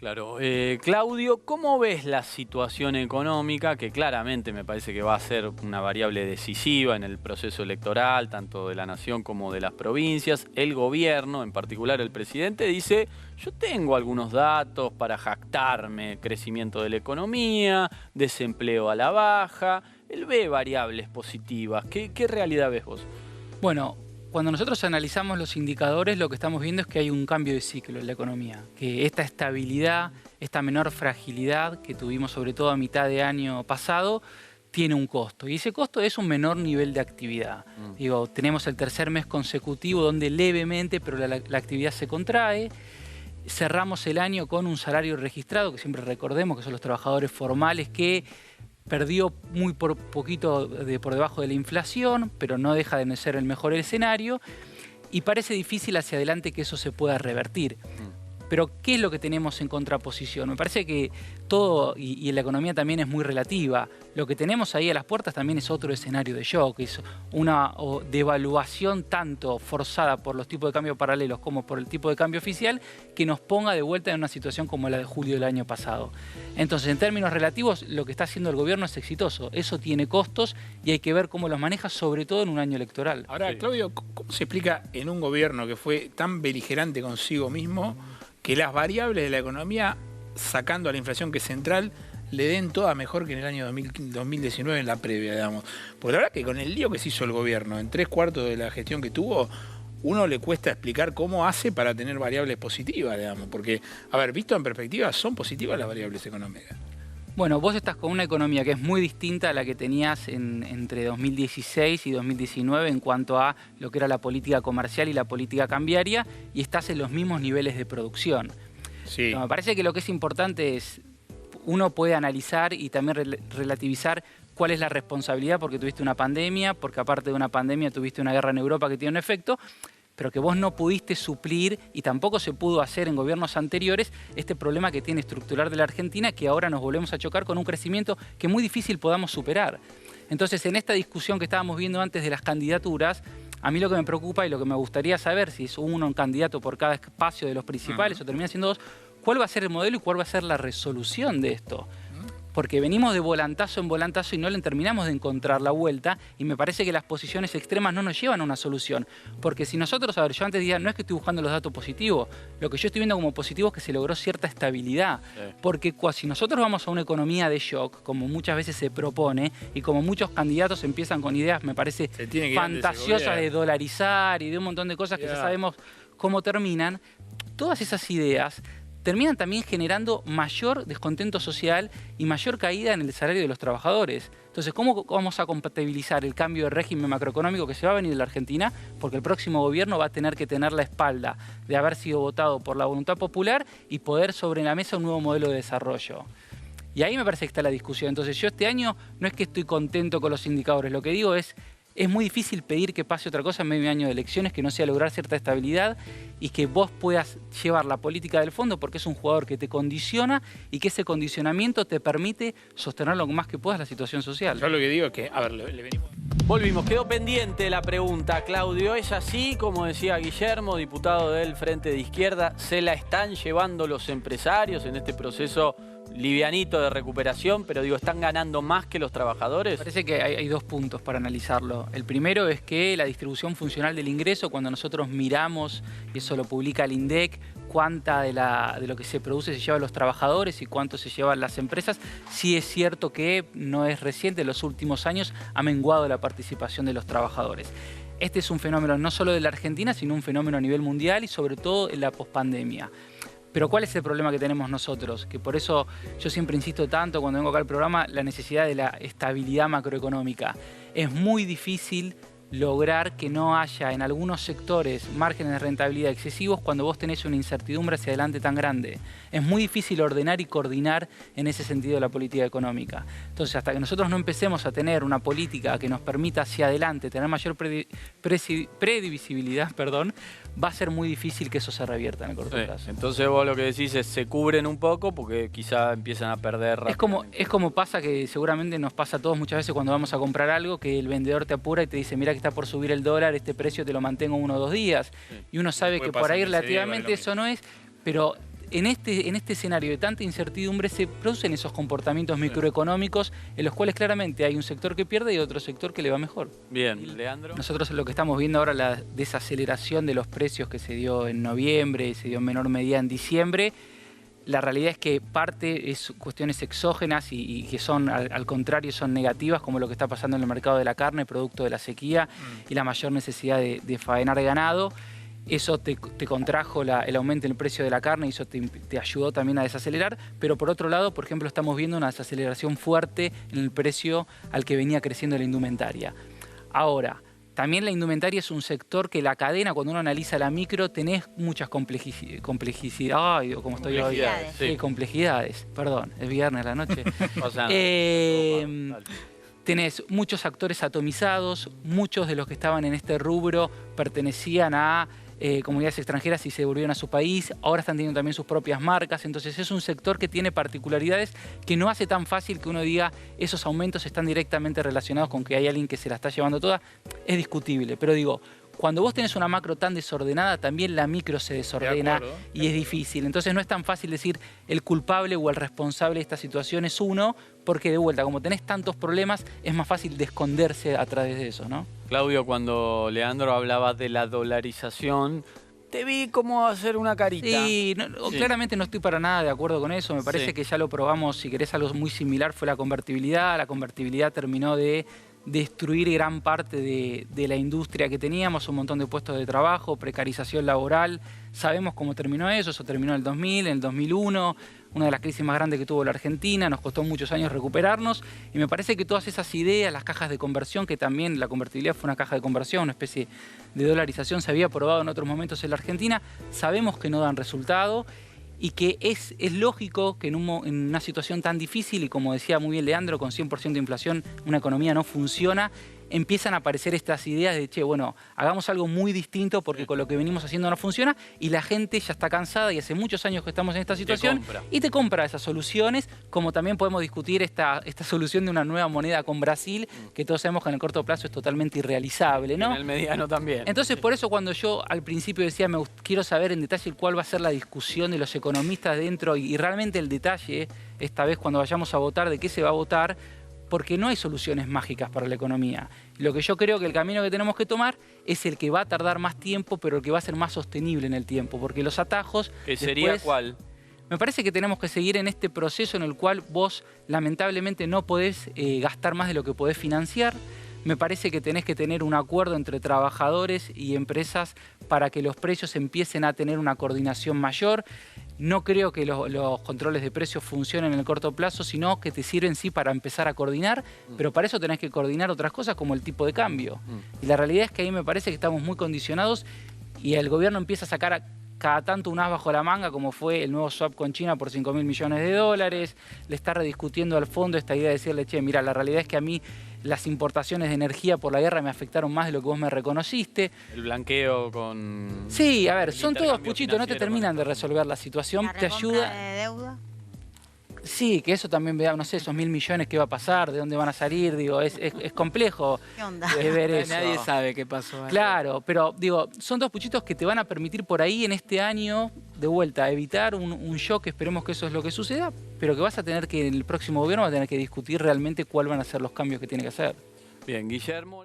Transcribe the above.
Claro. Claudio, ¿cómo ves la situación económica, que claramente me parece que va a ser una variable decisiva en el proceso electoral, tanto de la nación como de las provincias? El gobierno, en particular el presidente, dice, yo tengo algunos datos para jactarme, crecimiento de la economía, desempleo a la baja. Él ve variables positivas. ¿Qué realidad ves vos? Bueno, cuando nosotros analizamos los indicadores, lo que estamos viendo es que hay un cambio de ciclo en la economía, que esta estabilidad, esta menor fragilidad que tuvimos sobre todo a mitad de año pasado, tiene un costo. Y ese costo es un menor nivel de actividad. Digo, tenemos el tercer mes consecutivo donde levemente, pero la actividad se contrae. Cerramos el año con un salario registrado, que siempre recordemos que son los trabajadores formales, que perdió muy por poquito por debajo de la inflación, pero no deja de ser el mejor escenario, y parece difícil hacia adelante que eso se pueda revertir. Pero, ¿qué es lo que tenemos en contraposición? Me parece que todo, y la economía también es muy relativa, lo que tenemos ahí a las puertas también es otro escenario de shock, es una devaluación tanto forzada por los tipos de cambio paralelos como por el tipo de cambio oficial, que nos ponga de vuelta en una situación como la de julio del año pasado. Entonces, en términos relativos, lo que está haciendo el gobierno es exitoso. Eso tiene costos y hay que ver cómo los maneja, sobre todo en un año electoral. Ahora, Claudio, ¿cómo se explica en un gobierno que fue tan beligerante consigo mismo que las variables de la economía, sacando a la inflación que es central, le den toda mejor que en el año 2019 en la previa, digamos? Porque la verdad que con el lío que se hizo el gobierno en 3/4 de la gestión que tuvo, uno le cuesta explicar cómo hace para tener variables positivas, digamos. Porque, a ver, visto en perspectiva, son positivas las variables económicas. Bueno, vos estás con una economía que es muy distinta a la que tenías entre 2016 y 2019 en cuanto a lo que era la política comercial y la política cambiaria, y estás en los mismos niveles de producción. Sí. Pero me parece que lo que es importante es, uno puede analizar y también relativizar cuál es la responsabilidad, porque tuviste una pandemia, porque aparte de una pandemia tuviste una guerra en Europa que tiene un efecto, pero que vos no pudiste suplir, y tampoco se pudo hacer en gobiernos anteriores, este problema que tiene estructural de la Argentina, que ahora nos volvemos a chocar con un crecimiento que es muy difícil podamos superar. Entonces, en esta discusión que estábamos viendo antes de las candidaturas, a mí lo que me preocupa y lo que me gustaría saber, si es uno un candidato por cada espacio de los principales o termina siendo dos, ¿cuál va a ser el modelo y cuál va a ser la resolución de esto? Porque venimos de volantazo en volantazo y no le terminamos de encontrar la vuelta, y me parece que las posiciones extremas no nos llevan a una solución. Porque si nosotros, a ver, yo antes decía, no es que estoy buscando los datos positivos, lo que yo estoy viendo como positivo es que se logró cierta estabilidad. Porque si nosotros vamos a una economía de shock, como muchas veces se propone, y como muchos candidatos empiezan con ideas, me parece, fantasiosas de dolarizar y de un montón de cosas que ya sabemos cómo terminan, todas esas ideas terminan también generando mayor descontento social y mayor caída en el salario de los trabajadores. Entonces, ¿cómo vamos a compatibilizar el cambio de régimen macroeconómico que se va a venir de la Argentina? Porque el próximo gobierno va a tener que tener la espalda de haber sido votado por la voluntad popular y poder sobre la mesa un nuevo modelo de desarrollo. Y ahí me parece que está la discusión. Entonces, yo este año no es que estoy contento con los indicadores, lo que digo es muy difícil pedir que pase otra cosa en medio de año de elecciones que no sea lograr cierta estabilidad y que vos puedas llevar la política del fondo, porque es un jugador que te condiciona y que ese condicionamiento te permite sostener lo más que puedas la situación social. Yo lo que digo es que, a ver, le venimos... Volvimos, quedó pendiente la pregunta, Claudio. ¿Es así, como decía Guillermo, diputado del Frente de Izquierda, se la están llevando los empresarios en este proceso livianito de recuperación, pero digo, están ganando más que los trabajadores? Parece que hay dos puntos para analizarlo. El primero es que la distribución funcional del ingreso, cuando nosotros miramos, y eso lo publica el INDEC, cuánta de lo que se produce se lleva a los trabajadores y cuánto se llevan las empresas, sí es cierto que no es reciente, en los últimos años ha menguado la participación de los trabajadores. Este es un fenómeno no solo de la Argentina, sino un fenómeno a nivel mundial y sobre todo en la pospandemia. Pero ¿cuál es el problema que tenemos nosotros? Que por eso yo siempre insisto tanto cuando vengo acá al programa, la necesidad de la estabilidad macroeconómica. Es muy difícil lograr que no haya en algunos sectores márgenes de rentabilidad excesivos cuando vos tenés una incertidumbre hacia adelante tan grande. Es muy difícil ordenar y coordinar en ese sentido la política económica. Entonces, hasta que nosotros no empecemos a tener una política que nos permita hacia adelante tener mayor predivisibilidad, va a ser muy difícil que eso se revierta en el corto plazo. Entonces vos lo que decís es se cubren un poco porque quizá empiezan a perder rápidamente. Es como pasa, que seguramente nos pasa a todos muchas veces cuando vamos a comprar algo, que el vendedor te apura y te dice, mira que está por subir el dólar, este precio te lo mantengo 1 o 2 días. Y uno sabe que por ahí relativamente eso no es, pero en este escenario de tanta incertidumbre se producen esos comportamientos microeconómicos en los cuales claramente hay un sector que pierde y otro sector que le va mejor. Bien, Leandro. Nosotros lo que estamos viendo ahora, la desaceleración de los precios que se dio en noviembre y se dio en menor medida en diciembre, la realidad es que parte es cuestiones exógenas y que son, al contrario, son negativas, como lo que está pasando en el mercado de la carne, producto de la sequía y la mayor necesidad de faenar ganado. Eso te contrajo el aumento en el precio de la carne y eso te ayudó también a desacelerar. Pero por otro lado, por ejemplo, estamos viendo una desaceleración fuerte en el precio al que venía creciendo la indumentaria. Ahora, también la indumentaria es un sector que la cadena, cuando uno analiza la micro, tenés muchas complejidades. Ay, como estoy hoy. Sí. Complejidades. Perdón, es viernes a la noche. O sea, Tenés muchos actores atomizados, muchos de los que estaban en este rubro pertenecían a comunidades extranjeras y se volvieron a su país, ahora están teniendo también sus propias marcas, entonces es un sector que tiene particularidades que no hace tan fácil que uno diga esos aumentos están directamente relacionados con que hay alguien que se la está llevando toda, es discutible, pero digo, cuando vos tenés una macro tan desordenada, también la micro se desordena y es difícil. Entonces no es tan fácil decir el culpable o el responsable de esta situación es uno, porque de vuelta, como tenés tantos problemas, es más fácil de esconderse a través de eso, ¿no? Claudio, cuando Leandro hablaba de la dolarización, te vi como hacer una carita. Sí, claramente no estoy para nada de acuerdo con eso. Me parece que ya lo probamos, si querés algo muy similar, fue la convertibilidad. La convertibilidad terminó de destruir gran parte de la industria que teníamos, un montón de puestos de trabajo, precarización laboral. Sabemos cómo terminó eso terminó en el 2000, en el 2001, una de las crisis más grandes que tuvo la Argentina, nos costó muchos años recuperarnos y me parece que todas esas ideas, las cajas de conversión, que también la convertibilidad fue una caja de conversión, una especie de dolarización, se había probado en otros momentos en la Argentina, sabemos que no dan resultado y que es lógico que en una situación tan difícil y como decía muy bien Leandro, con 100% de inflación una economía no funciona, empiezan a aparecer estas ideas de, che, bueno, hagamos algo muy distinto porque con lo que venimos haciendo no funciona y la gente ya está cansada y hace muchos años que estamos en esta situación y te compra esas soluciones, como también podemos discutir esta solución de una nueva moneda con Brasil, que todos sabemos que en el corto plazo es totalmente irrealizable, ¿no? En el mediano también. Entonces, por eso cuando yo al principio decía, quiero saber en detalle cuál va a ser la discusión de los economistas dentro y realmente el detalle, esta vez cuando vayamos a votar, de qué se va a votar, porque no hay soluciones mágicas para la economía. Lo que yo creo que el camino que tenemos que tomar es el que va a tardar más tiempo, pero el que va a ser más sostenible en el tiempo, porque los atajos... ¿Qué sería cuál? Me parece que tenemos que seguir en este proceso en el cual vos lamentablemente no podés gastar más de lo que podés financiar. Me parece que tenés que tener un acuerdo entre trabajadores y empresas para que los precios empiecen a tener una coordinación mayor. No creo que los controles de precios funcionen en el corto plazo, sino que te sirven sí para empezar a coordinar, pero para eso tenés que coordinar otras cosas como el tipo de cambio. Y la realidad es que ahí me parece que estamos muy condicionados y el gobierno empieza a sacar cada tanto un as bajo la manga, como fue el nuevo swap con China por 5.000 millones de dólares, le está rediscutiendo al fondo esta idea de decirle, che, mira, la realidad es que a mí las importaciones de energía por la guerra me afectaron más de lo que vos me reconociste. El blanqueo con... Sí, a ver, son todos puchitos, no te terminan de resolver la situación, te ayuda... ¿De deuda? Sí, que eso también, no sé, esos 1.000 millones, ¿qué va a pasar? ¿De dónde van a salir? Digo, es complejo. ¿Qué onda? Ver eso. Nadie sabe qué pasó. Claro, pero digo, son dos puchitos que te van a permitir por ahí en este año, de vuelta, evitar un shock, esperemos que eso es lo que suceda, pero que vas a tener que, en el próximo gobierno va a tener que discutir realmente cuáles van a ser los cambios que tiene que hacer. Bien, Guillermo...